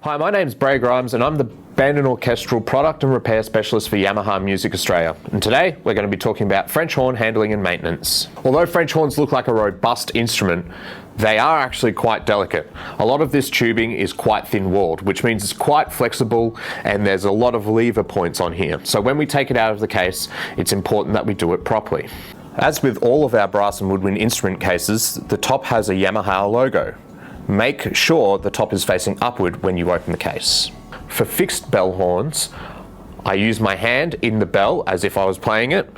Hi, my name's Brae Grimes and I'm the band and orchestral product and repair specialist for Yamaha Music Australia. And today we're going to be talking about French horn handling and maintenance. Although French horns look like a robust instrument, they are actually quite delicate. A lot of this tubing is quite thin-walled, which means it's quite flexible and there's a lot of lever points on here. So when we take it out of the case, it's important that we do it properly. As with all of our brass and woodwind instrument cases, the top has a Yamaha logo. Make sure the top is facing upward when you open the case. For fixed bell horns, I use my hand in the bell as if I was playing it,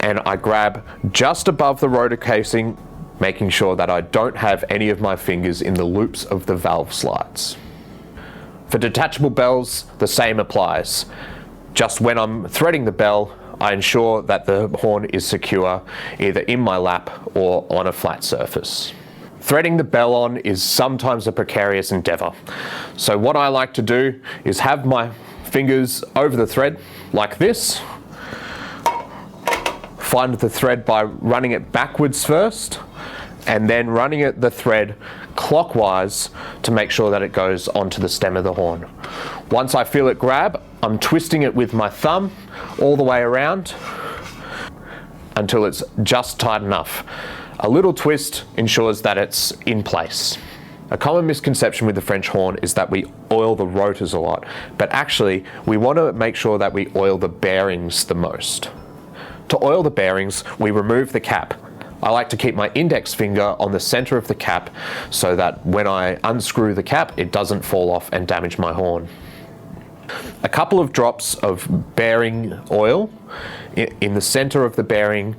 and I grab just above the rotor casing, making sure that I don't have any of my fingers in the loops of the valve slides. For detachable bells, the same applies. Just when I'm threading the bell, I ensure that the horn is secure either in my lap or on a flat surface. Threading the bell on is sometimes a precarious endeavour. So what I like to do is have my fingers over the thread like this. Find the thread by running it backwards first and then running the thread clockwise to make sure that it goes onto the stem of the horn. Once I feel it grab, I'm twisting it with my thumb all the way around until it's just tight enough. A little twist ensures that it's in place. A common misconception with the French horn is that we oil the rotors a lot, but actually we want to make sure that we oil the bearings the most. To oil the bearings, we remove the cap. I like to keep my index finger on the center of the cap so that when I unscrew the cap, it doesn't fall off and damage my horn. A couple of drops of bearing oil in the center of the bearing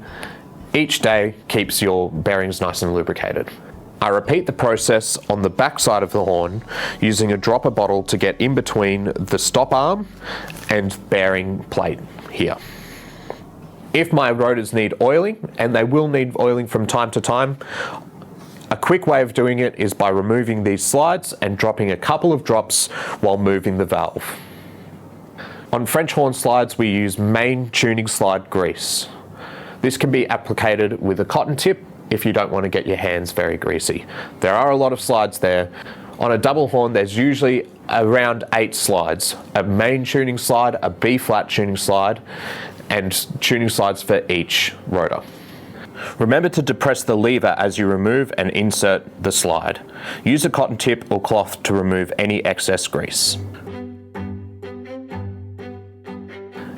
each day keeps your bearings nice and lubricated. I repeat the process on the back side of the horn using a dropper bottle to get in between the stop arm and bearing plate here. If my rotors need oiling, and they will need oiling from time to time, a quick way of doing it is by removing these slides and dropping a couple of drops while moving the valve. On French horn slides, we use main tuning slide grease. This can be applicated with a cotton tip if you don't want to get your hands very greasy. There are a lot of slides there. On a double horn, there's usually around 8 slides. A main tuning slide, a B flat tuning slide, and tuning slides for each rotor. Remember to depress the lever as you remove and insert the slide. Use a cotton tip or cloth to remove any excess grease.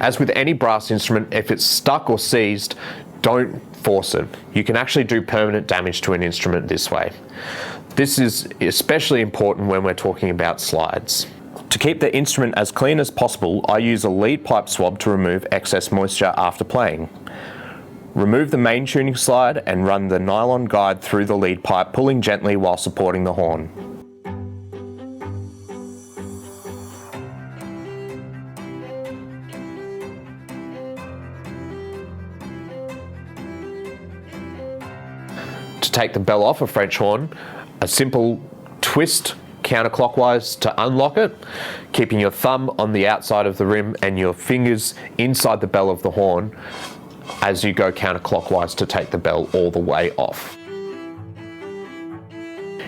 As with any brass instrument, if it's stuck or seized, don't force it. You can actually do permanent damage to an instrument this way. This is especially important when we're talking about slides. To keep the instrument as clean as possible, I use a lead pipe swab to remove excess moisture after playing. Remove the main tuning slide and run the nylon guide through the lead pipe, pulling gently while supporting the horn. To take the bell off a French horn, a simple twist counterclockwise to unlock it, keeping your thumb on the outside of the rim and your fingers inside the bell of the horn as you go counterclockwise to take the bell all the way off.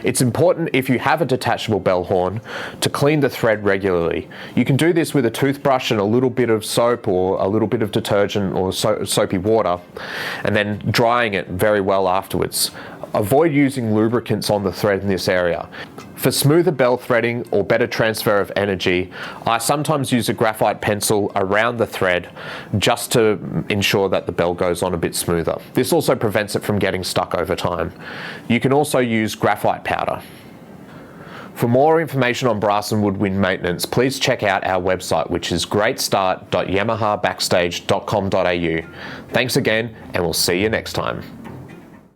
It's important, if you have a detachable bell horn, to clean the thread regularly. You can do this with a toothbrush and a little bit of soap or a little bit of detergent or soapy water, and then drying it very well afterwards. Avoid using lubricants on the thread in this area. For smoother bell threading or better transfer of energy, I sometimes use a graphite pencil around the thread just to ensure that the bell goes on a bit smoother. This also prevents it from getting stuck over time. You can also use graphite powder. For more information on brass and woodwind maintenance, please check out our website, which is greatstart.yamahabackstage.com.au. Thanks again, and we'll see you next time.